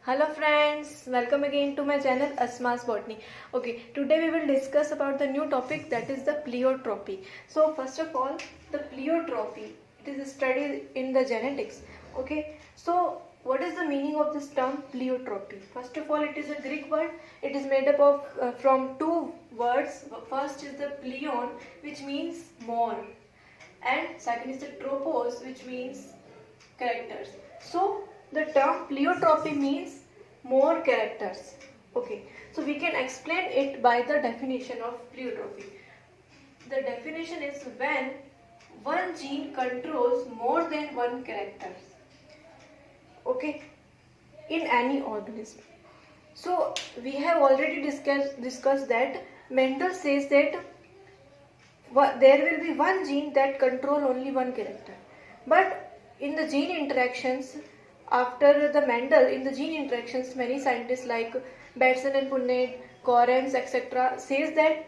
Hello friends, welcome again to my channel Asma's Botany. Okay, today we will discuss about the new topic, that is the pleiotropy. So first of all, the pleiotropy, it is studied in the genetics. Okay, so what is the meaning of this term pleiotropy? First of all, it is a Greek word. It is made up of from two words. First is the pleion, which means more, and second is the tropos, which means characters. So the term pleiotropy means more characters. Okay, so we can explain it by the definition of pleiotropy. The definition is when one gene controls more than one character. Okay, in any organism. So we have already discussed that Mendel says that there will be one gene that control only one character, but in the gene interactions, after the Mendel, in the gene interactions, many scientists like Batson and Punnett, Correns, etc. says that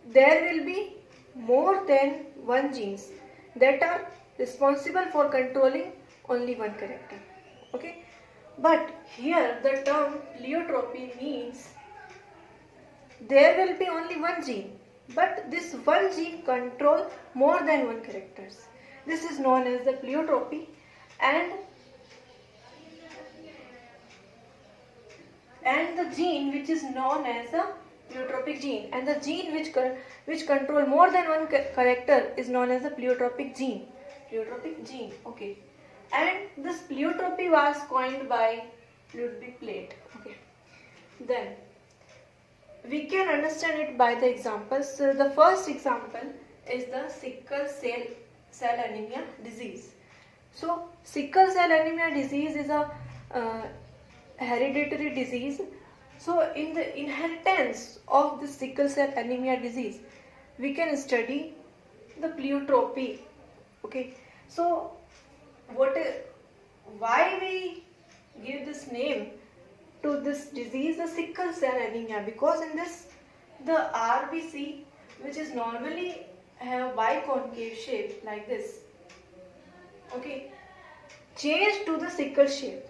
there will be more than one genes that are responsible for controlling only one character. Okay, but here the term pleiotropy means there will be only one gene, but this one gene control more than one characters. This is known as the pleiotropy, and the gene which is known as a pleiotropic gene, and the gene which control more than one character is known as the pleiotropic gene. Pleiotropic gene. Okay, and this pleiotropy was coined by Ludwig Plate. Okay, then we can understand it by the examples. So the first example is the sickle cell anemia disease. So sickle cell anemia disease is a hereditary disease. So in the inheritance of the sickle cell anemia disease, we can study the pleiotropy. Okay, so why we give this name to this disease, the sickle cell anemia? Because in this, the RBC, which is normally have biconcave shape like this, okay, change to the sickle shape.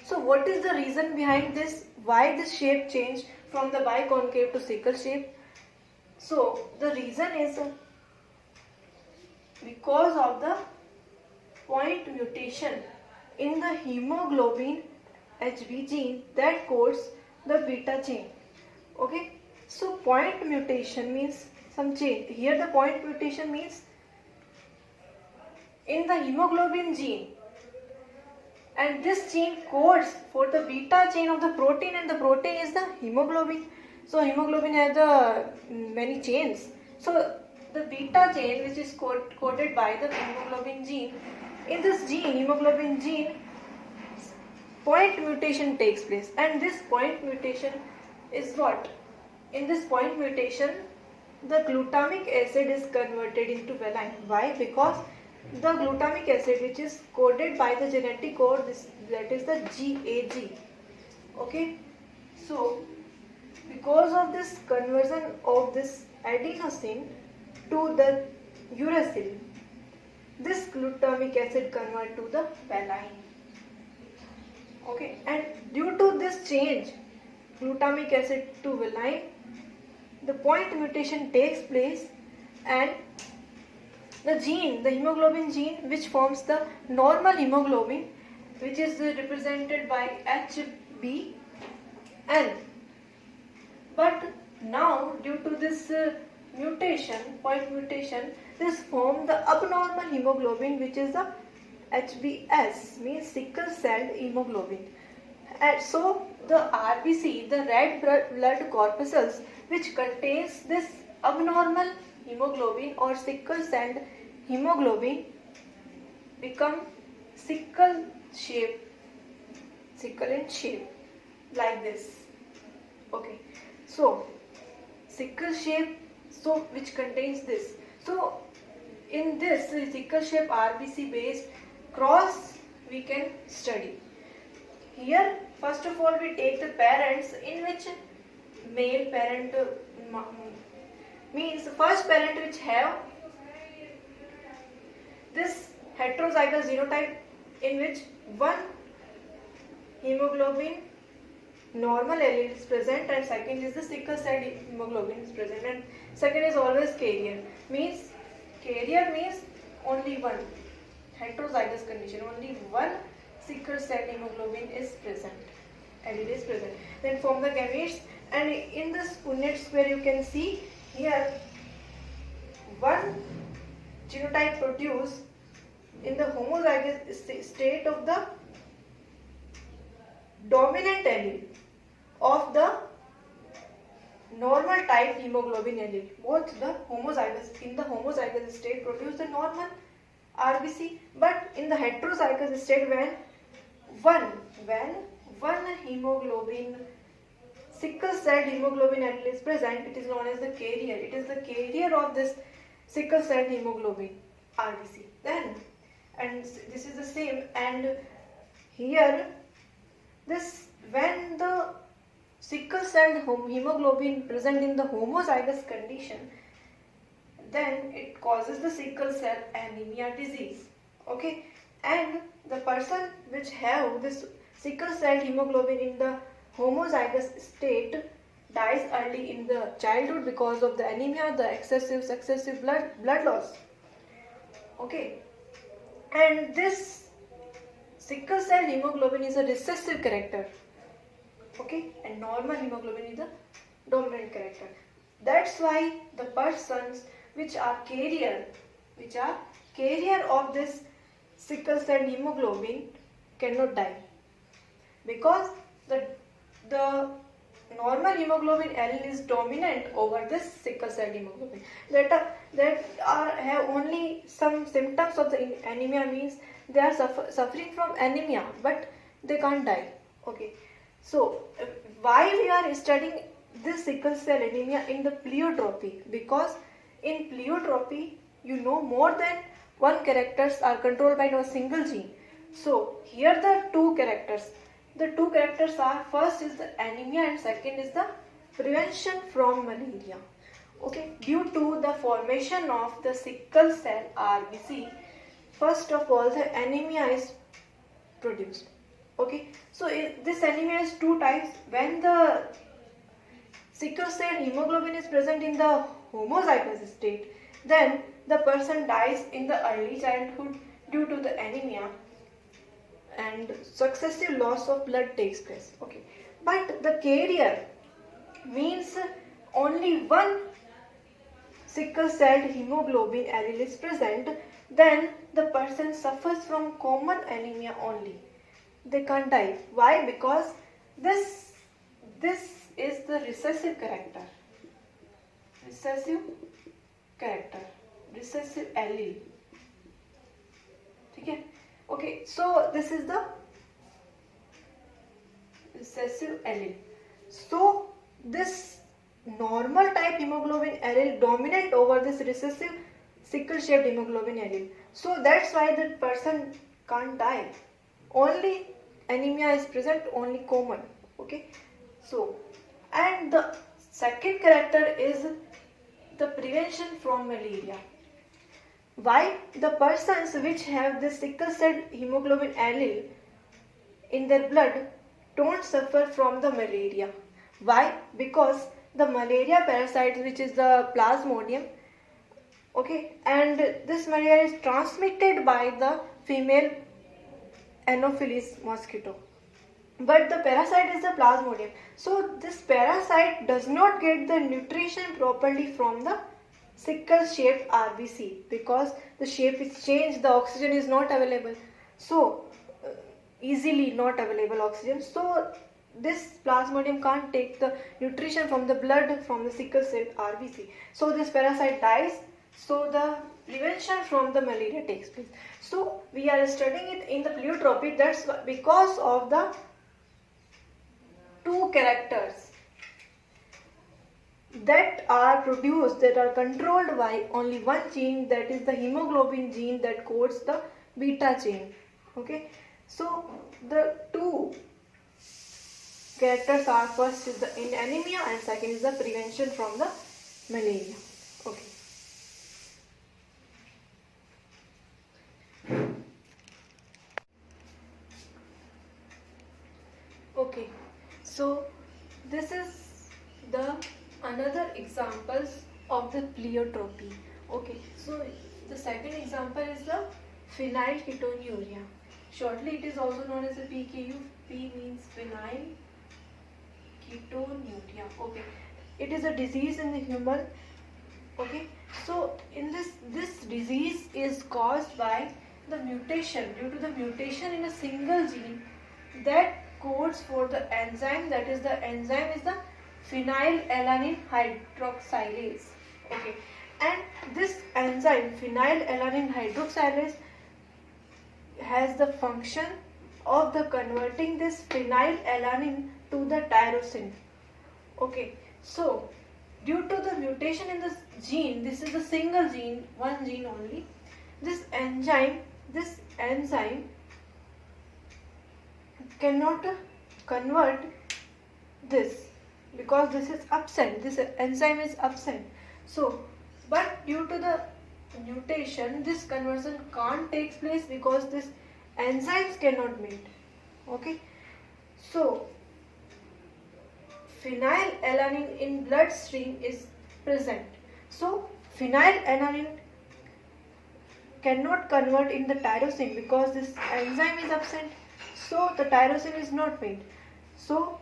So what is the reason behind this? Why this shape changed from the biconcave to sickle shape? So the reason is because of the point mutation in the hemoglobin HB gene that codes the beta chain. Okay, so point mutation means some change. Here the point mutation means in the hemoglobin gene, and this gene codes for the beta chain of the protein, and the protein is the hemoglobin. So hemoglobin has the many chains. So the beta chain, which is coded by the hemoglobin gene, in this gene, hemoglobin gene, point mutation takes place, and this point mutation is what? In this point mutation, the glutamic acid is converted into valine. Why? Because the glutamic acid, which is coded by the genetic code, that is the GAG. Okay, so because of this conversion of this adenosine to the uracil, this glutamic acid convert to the valine. Okay, and due to this change, glutamic acid to valine, the point mutation takes place, and the gene, the hemoglobin gene, which forms the normal hemoglobin, which is represented by HbN. But now, due to this mutation, point mutation, this form the abnormal hemoglobin, which is the HbS, means sickle cell hemoglobin. And so the RBC, the red blood corpuscles, which contains this abnormal hemoglobin or sickle cell hemoglobin, become sickle in shape like this. Okay, so sickle shape, so which contains this. So in this sickle shape RBC based cross we can study. Here first of all we take the parents, in which male parent means first parent which have this heterozygous genotype, in which one hemoglobin normal allele is present, and second is the sickle cell hemoglobin is present, and second is always carrier. Carrier means only one. Heterozygous condition, only one sickle cell hemoglobin is present, allele is present. Then form the gametes, and in this Punnett square you can see here one genotype produced in the homozygous state of the dominant allele of the normal type hemoglobin allele. Both the homozygous state produce the normal RBC, but in the heterozygous state when one hemoglobin sickle cell hemoglobin allele is present, it is known as the carrier. It is the carrier of this sickle cell hemoglobin RBC. Then, and this is the same, and here this when the sickle cell hemoglobin present in the homozygous condition, then it causes the sickle cell anemia disease. Okay, and the person which have this sickle cell hemoglobin in the homozygous state dies early in the childhood because of the anemia, the successive blood loss. Okay, and this sickle cell hemoglobin is a recessive character. Okay, and normal hemoglobin is the dominant character. That's why the persons which are carrier of this sickle cell hemoglobin cannot die, because the normal hemoglobin allele is dominant over this sickle cell hemoglobin. That have only some symptoms of the anemia, means they are suffering from anemia, but they can't die. Okay, so why we are studying this sickle cell anemia in the pleiotropy? Because in pleiotropy, more than one characters are controlled by a single gene. So here the two characters are, first is the anemia and second is the prevention from malaria. Okay, due to the formation of the sickle cell RBC, first of all the anemia is produced. Okay, so this anemia is two types. When the sickle cell hemoglobin is present in the homozygous state, then the person dies in the early childhood due to the anemia, and successive loss of blood takes place. Okay, but the carrier means only one sickle cell hemoglobin allele is present, then the person suffers from common anemia only. They can't die. Why? Because this is the recessive character. Recessive allele. Okay. Okay, so this is the recessive allele. So this normal type hemoglobin allele dominant over this recessive sickle shaped hemoglobin allele. So that's why the person can't die. Only anemia is present, only common. Okay, so and the second character is the prevention from malaria. Why? The persons which have this sickle cell hemoglobin allele in their blood don't suffer from the malaria. Why? Because the malaria parasite, which is the Plasmodium, okay, and this malaria is transmitted by the female Anopheles mosquito. But the parasite is the Plasmodium. So this parasite does not get the nutrition properly from the sickle shaped RBC, because the shape is changed, the oxygen is not available. So easily not available oxygen. So this Plasmodium can't take the nutrition from the blood from the sickle cell RBC. So this parasite dies. So the prevention from the malaria takes place. So we are studying it in the pleiotropy. That's because of the two characters that are produced, that are controlled by only one gene, that is the hemoglobin gene that codes the beta chain. Okay, so the two characters are, first is the anemia and second is the prevention from the malaria. Okay. So this is the another examples of the pleiotropy. Okay, so the second example is the phenylketonuria. Shortly it is also known as a PKU. P means phenylketonuria. Okay, it is a disease in the human. Okay, so in this disease is caused by the mutation, due to the mutation in a single gene that codes for the enzyme, that is the enzyme is the phenylalanine hydroxylase. Okay, and this enzyme phenylalanine hydroxylase has the function of the converting this phenylalanine to the tyrosine. Okay, so due to the mutation in this gene, this is a single gene, one gene only, this enzyme cannot convert this because this is absent, this enzyme is absent. So but due to the mutation, this conversion can't take place because this enzymes cannot meet. Okay, so phenylalanine in bloodstream is present. So phenylalanine cannot convert in the tyrosine because this enzyme is absent. So the tyrosine is not made. So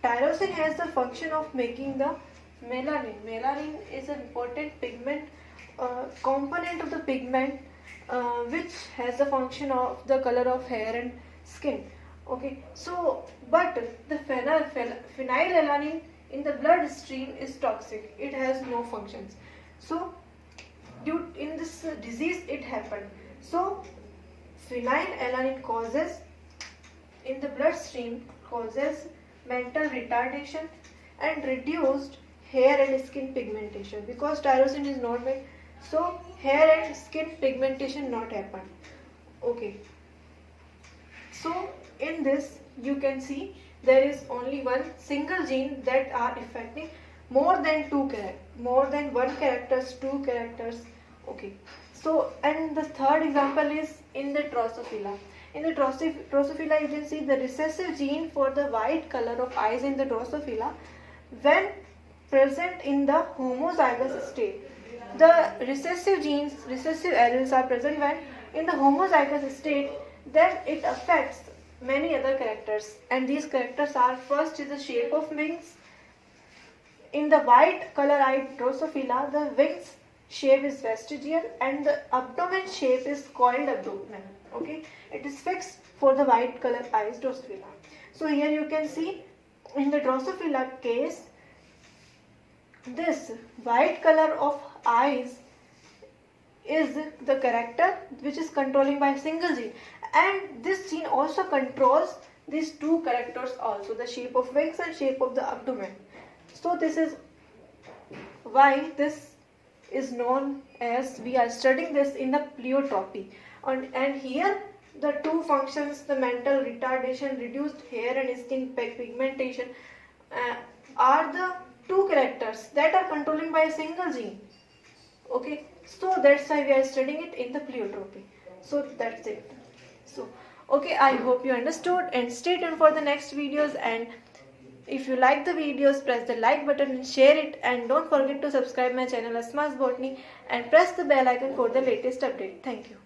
tyrosine has the function of making the melanin. Melanin is an important pigment, component of the pigment, which has the function of the color of hair and skin. Okay, so but the phenylalanine in the bloodstream is toxic. It has no functions. So due in this disease it happened. So phenylalanine causes in the bloodstream causes mental retardation and reduced hair and skin pigmentation because tyrosine is not made. So hair and skin pigmentation not happen. Okay, so in this you can see there is only one single gene that are affecting more than one characters, two characters. Okay, so and the third example is in the Drosophila. In the Drosophila you can see the recessive gene for the white color of eyes in the Drosophila when present in the homozygous state. The recessive alleles are present when in the homozygous state, then it affects many other characters, and these characters are: first is the shape of wings. In the white color-eyed Drosophila, the wings shape is vestigial and the abdomen shape is coiled abdomen. Okay, it is fixed for the white color eyes Drosophila. So here you can see in the Drosophila case, this white color of eyes is the character which is controlling by a single gene, and this gene also controls these two characters also, the shape of wings and shape of the abdomen. So this is why this is known as, we are studying this in the pleiotropy. And here the two functions, the mental retardation, reduced hair and skin pigmentation, are the two characters that are controlling by a single gene. Okay, so that's why we are studying it in the pleiotropy. So that's it. So okay, I hope you understood, and stay tuned for the next videos. And if you like the videos, press the like button and share it, and don't forget to subscribe my channel Asma's Botany and press the bell icon for the latest update. Thank you.